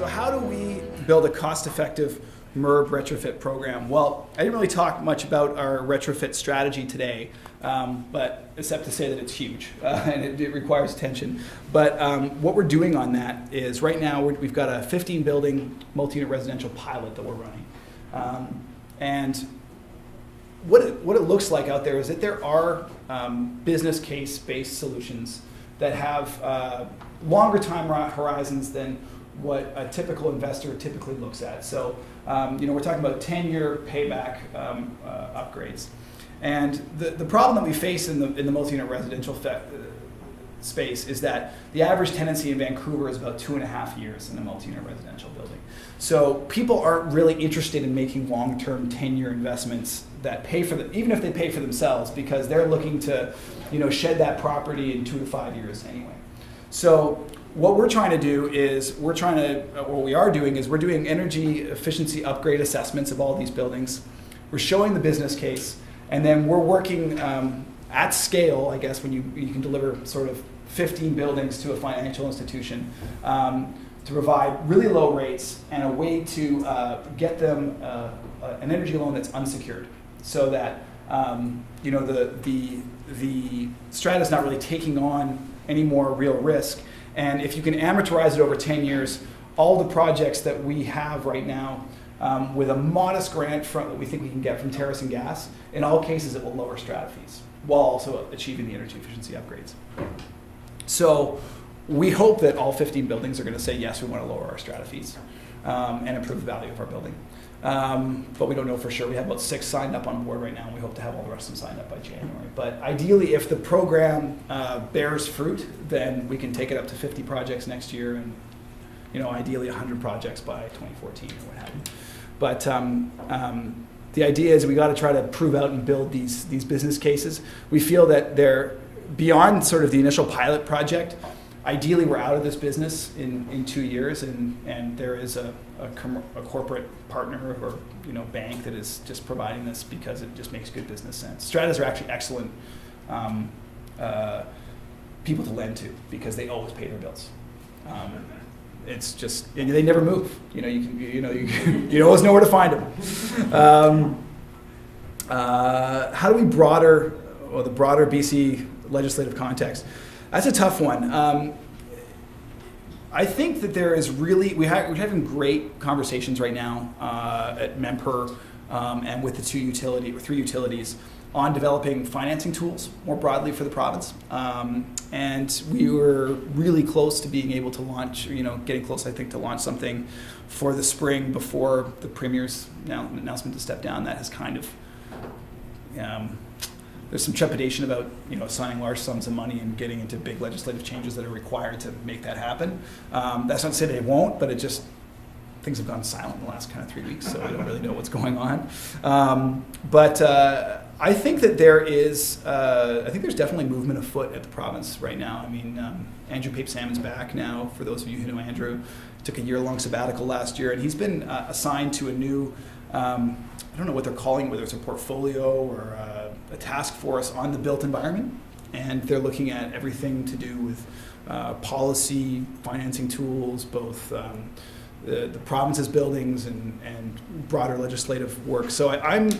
So how do we build a cost-effective MERB retrofit program? Well, I didn't really talk much about our retrofit strategy today, but except to say that it's huge and it requires attention. But what we're doing on that is right now we've got a 15-building multi-unit residential pilot that we're running. And what it looks like out there is that there are business case-based solutions that have longer time horizons than what a typical investor typically looks at. So, we're talking about 10-year payback upgrades. And the problem that we face in the multi-unit residential space is that the average tenancy in Vancouver is about 2.5 years in a multi-unit residential building. So people aren't really interested in making long-term 10-year investments that pay for them, even if they pay for themselves, because they're looking to, shed that property in 2 to 5 years anyway. So what we're trying to do is we're doing energy efficiency upgrade assessments of all these buildings. We're showing the business case, and then we're working at scale, I guess, when you can deliver sort of 15 buildings to a financial institution to provide really low rates and a way to get them an energy loan that's unsecured, so that the strata is not really taking on any more real risk. And if you can amortize it over 10 years, all the projects that we have right now, with a modest grant that we think we can get from Terrace and Gas, in all cases it will lower strata fees while also achieving the energy efficiency upgrades. So we hope that all 15 buildings are going to say, yes, we want to lower our strata fees and improve the value of our building. But we don't know for sure. We have about 6 signed up on board right now, and we hope to have all the rest of them signed up by January. But ideally, if the program bears fruit, then we can take it up to 50 projects next year, and ideally 100 projects by 2014 or what have you. But the idea is we got to try to prove out and build these business cases. We feel that they're beyond sort of the initial pilot project. Ideally, we're out of this business in 2 years, and there is a corporate partner or bank that is just providing this because it just makes good business sense. Stratas are actually excellent people to lend to because they always pay their bills. It's just they never move. You always know where to find them. How do we the broader BC legislative context? That's a tough one. I think that there is really, we're having great conversations right now at MEMPER and with the 3 utilities on developing financing tools more broadly for the province. And we were really close to being able to launch, getting close, I think, to launch something for the spring before the Premier's announcement to step down. That has kind of, there's some trepidation about assigning large sums of money and getting into big legislative changes that are required to make that happen. That's not to say they won't, but things have gone silent in the last kind of 3 weeks, so I don't really know what's going on. But I think that there's definitely movement afoot at the province right now. I mean, Andrew Pape Salmon's back now. For those of you who know Andrew, took a year-long sabbatical last year, and he's been assigned to a new, I don't know what they're calling it, whether it's a portfolio or a task force on the built environment. And they're looking at everything to do with policy, financing tools, both the province's buildings and broader legislative work. So I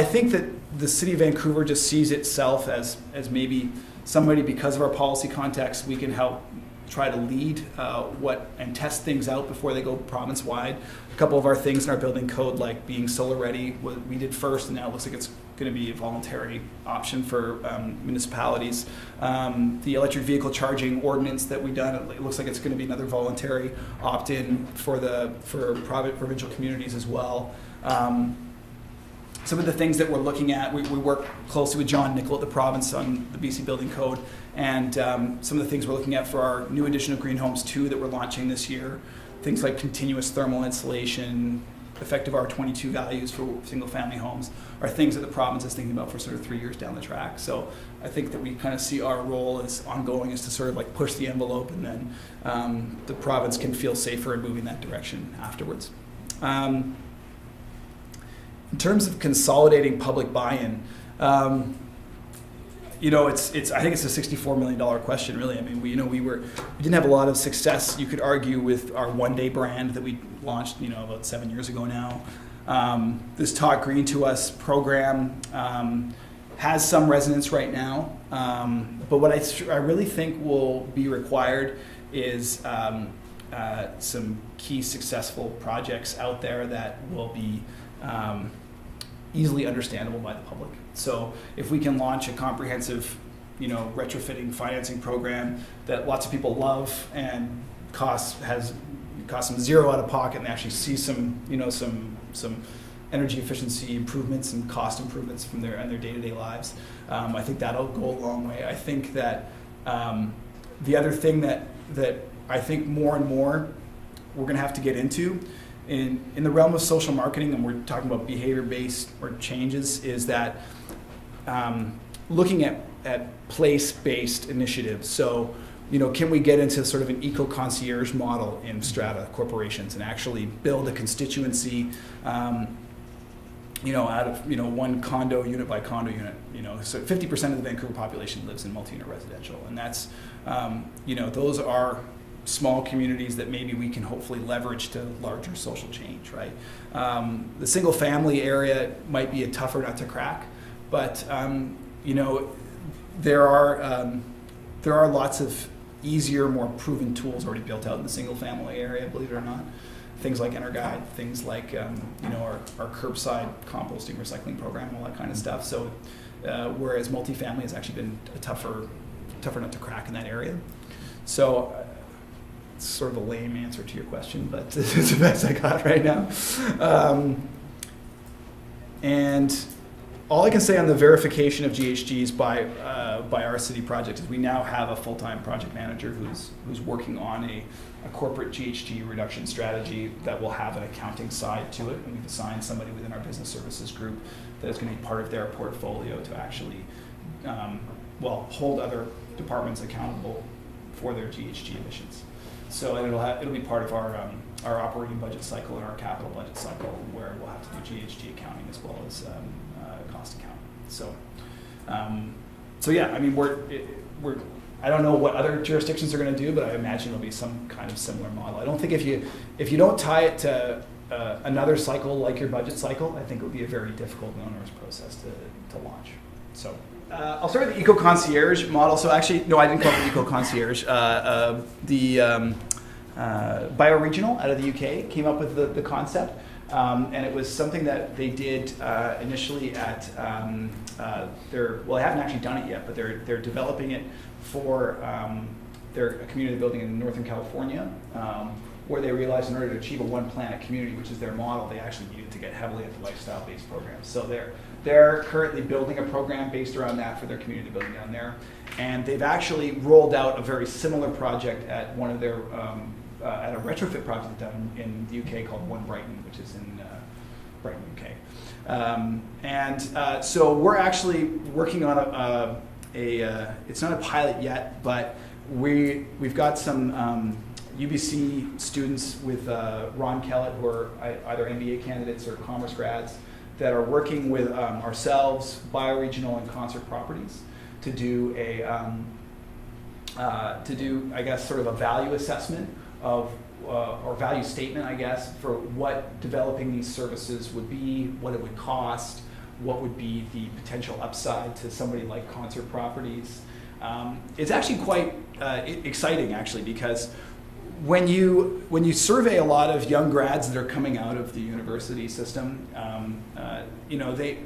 think that the City of Vancouver just sees itself as maybe somebody, because of our policy context, we can help try to lead and test things out before they go province-wide. A couple of our things in our building code, like being solar ready, we did first, and now it looks like it's going to be a voluntary option for municipalities. The electric vehicle charging ordinance that we've done, it looks like it's going to be another voluntary opt-in for private provincial communities as well. Some of the things that we're looking at, we work closely with John Nicol at the province on the BC Building Code, and some of the things we're looking at for our new edition of Green Homes 2 that we're launching this year, things like continuous thermal insulation, effective R22 values for single-family homes, are things that the province is thinking about for sort of 3 years down the track. So I think that we kind of see our role as ongoing is to sort of like push the envelope, and then the province can feel safer in moving that direction afterwards. In terms of consolidating public buy-in, it's. I think it's a $64 million question, really. I mean, we didn't have a lot of success, you could argue, with our one-day brand that we launched, about 7 years ago now. This Talk Green to Us program has some resonance right now, but what I really think will be required is some key successful projects out there that will be easily understandable by the public. So if we can launch a comprehensive, retrofitting financing program that lots of people love and costs them zero out of pocket, and they actually see some energy efficiency improvements and cost improvements from their day-to-day lives, I think that'll go a long way. I think that the other thing that I think more and more we're going to have to get into in the realm of social marketing, and we're talking about behavior-based or changes, is that looking at place-based initiatives. So, can we get into sort of an eco-concierge model in strata corporations and actually build a constituency, out of one condo unit by condo unit. So 50% of the Vancouver population lives in multi-unit residential, and that's those are small communities that maybe we can hopefully leverage to larger social change, right? The single family area might be a tougher nut to crack, but there are lots of easier, more proven tools already built out in the single family area, believe it or not. Things like EnerGuide, things like our curbside composting recycling program, all that kind of stuff. So whereas multifamily has actually been a tougher nut to crack in that area. So it's sort of a lame answer to your question, but it's the best I got right now. And all I can say on the verification of GHGs by our city project is we now have a full-time project manager who's working on a corporate GHG reduction strategy that will have an accounting side to it, and we've assigned somebody within our business services group that is going to be part of their portfolio to actually hold other departments accountable for their GHG emissions. So and it'll be part of our operating budget cycle and our capital budget cycle, where we'll have to do GHG accounting as well as cost accounting. So yeah, I mean we're I don't know what other jurisdictions are going to do, but I imagine it'll be some kind of similar model. I don't think if you don't tie it to another cycle like your budget cycle, I think it would be a very difficult and onerous process to launch. So I'll start with the eco-concierge model. So actually, no, I didn't call it eco-concierge. The Bioregional out of the UK came up with the concept. And it was something that they did initially at they haven't actually done it yet, but they're developing it for their community building in Northern California, where they realized in order to achieve a one planet community, which is their model, they actually needed to get heavily into lifestyle-based programs. So they're currently building a program based around that for their community building down there, and they've actually rolled out a very similar project at one of their at a retrofit project down in the UK called One Brighton, which is in Brighton, UK. So we're actually working on it's not a pilot yet, but we've got some UBC students with Ron Kellett, who are either MBA candidates or commerce grads, that are working with ourselves, Bioregional, and Concert Properties to do I guess sort of a value assessment of or value statement, I guess, for what developing these services would be, what it would cost, what would be the potential upside to somebody like Concert Properties. It's actually quite exciting, actually, because when you survey a lot of young grads that are coming out of the university system,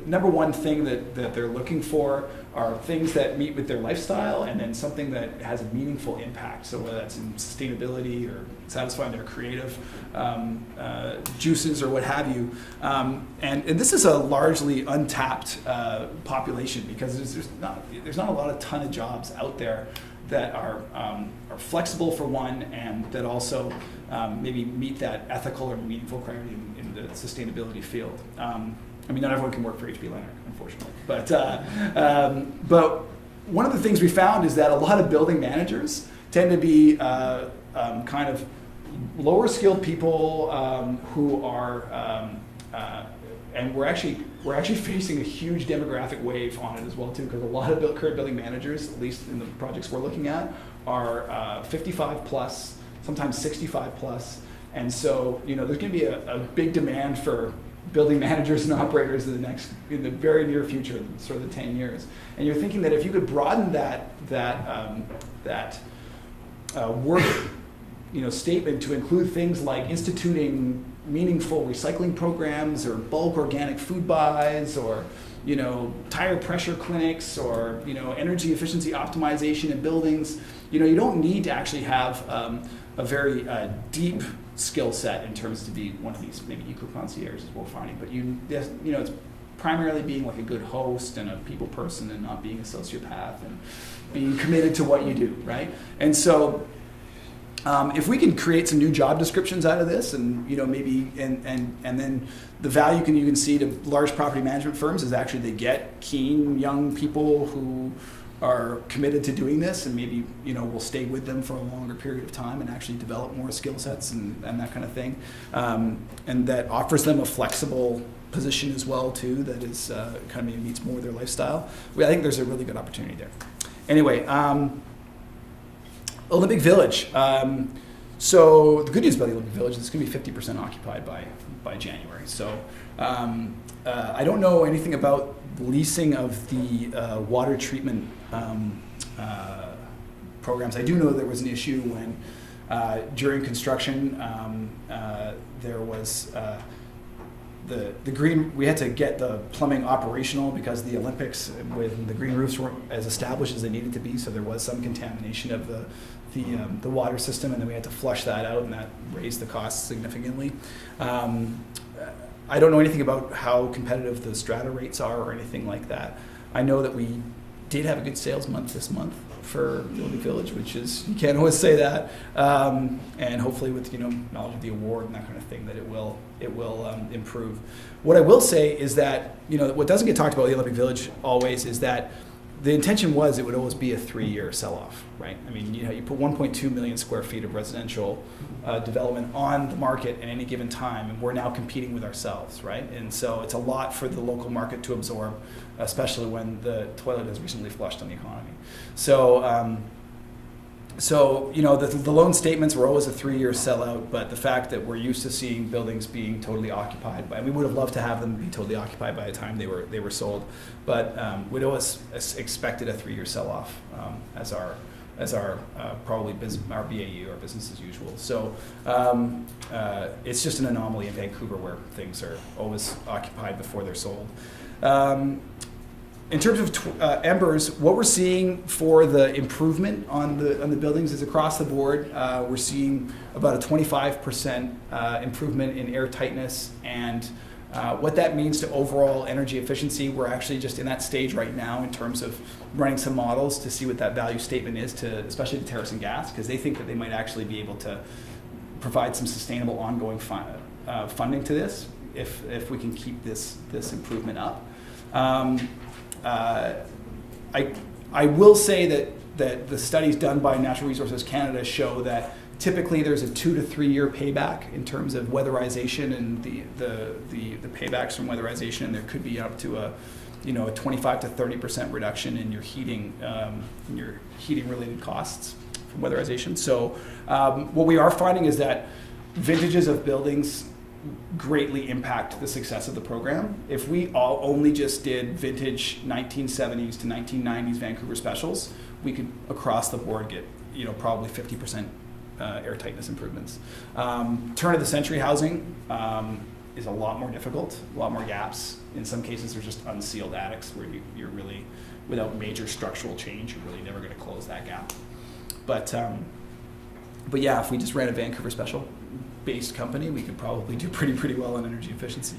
number one thing that they're looking for are things that meet with their lifestyle, and then something that has a meaningful impact. So whether that's in sustainability or satisfying their creative juices or what have you. And this is a largely untapped population, because there's not a ton of jobs out there that are flexible, for one, and that also maybe meet that ethical or meaningful criteria in the sustainability field. I mean, not everyone can work for HP Leonard, unfortunately. But one of the things we found is that a lot of building managers tend to be kind of lower skilled people who are and we're actually facing a huge demographic wave on it as well too, because a lot of current building managers, at least in the projects we're looking at, are 55 plus, sometimes 65 plus, and so there's going to be a big demand for building managers and operators in the very near future, sort of the 10 years. And you're thinking that if you could broaden that work statement to include things like instituting meaningful recycling programs or bulk organic food buys or tire pressure clinics or energy efficiency optimization in buildings, you don't need to actually have a very deep skill set in terms to be one of these maybe eco-concierges as we're finding, but it's primarily being like a good host and a people person and not being a sociopath and being committed to what you do, right? And so if we can create some new job descriptions out of this, and maybe and then the value you can see to large property management firms is actually they get keen young people who are committed to doing this, and maybe we'll stay with them for a longer period of time and actually develop more skill sets and that kind of thing, and that offers them a flexible position as well too that is kind of maybe meets more of their lifestyle. I think there's a really good opportunity there. Anyway. Olympic Village. So the good news about the Olympic Village is it's going to be 50% occupied by January. So I don't know anything about leasing of the water treatment programs. I do know there was an issue when during construction there was the green. We had to get the plumbing operational because the Olympics, when the green roofs weren't as established as they needed to be, so there was some contamination of the water system, and then we had to flush that out, and that raised the costs significantly. I don't know anything about how competitive the strata rates are or anything like that. I know that we did have a good sales month this month for the Olympic Village, which is, you can't always say that, and hopefully with knowledge of the award and that kind of thing, that it will improve. What I will say is that what doesn't get talked about with the Olympic Village always is that the intention was it would always be a 3-year sell-off, right? I mean, you put 1.2 million square feet of residential development on the market at any given time, and we're now competing with ourselves, right? And so it's a lot for the local market to absorb, especially when the toilet has recently flushed on the economy. So, the loan statements were always a 3-year sellout, but the fact that we're used to seeing buildings being totally occupied, and we would have loved to have them be totally occupied by the time they were sold, but we'd always expected a 3-year sell-off as our probably our BAU, our business as usual. So it's just an anomaly in Vancouver where things are always occupied before they're sold. In terms of embers, what we're seeing for the improvement on the buildings is across the board. We're seeing about a 25% improvement in air tightness, and what that means to overall energy efficiency, we're actually just in that stage right now in terms of running some models to see what that value statement is to, especially to Terrace and Gas, because they think that they might actually be able to provide some sustainable ongoing funding to this if we can keep this improvement up. I will say that the studies done by Natural Resources Canada show that typically there's a 2 to 3 year payback in terms of weatherization and the paybacks from weatherization, and there could be up to a 25 to 30% reduction in your heating related costs from weatherization. So what we are finding is that vintages of buildings greatly impact the success of the program. If we all only just did vintage 1970s to 1990s Vancouver specials, we could across the board get probably 50% air tightness improvements. Turn of the century housing is a lot more difficult, a lot more gaps. In some cases there's just unsealed attics where you're really, without major structural change, you're really never going to close that gap. But yeah, if we just ran a Vancouver special based company, we could probably do pretty well on energy efficiency.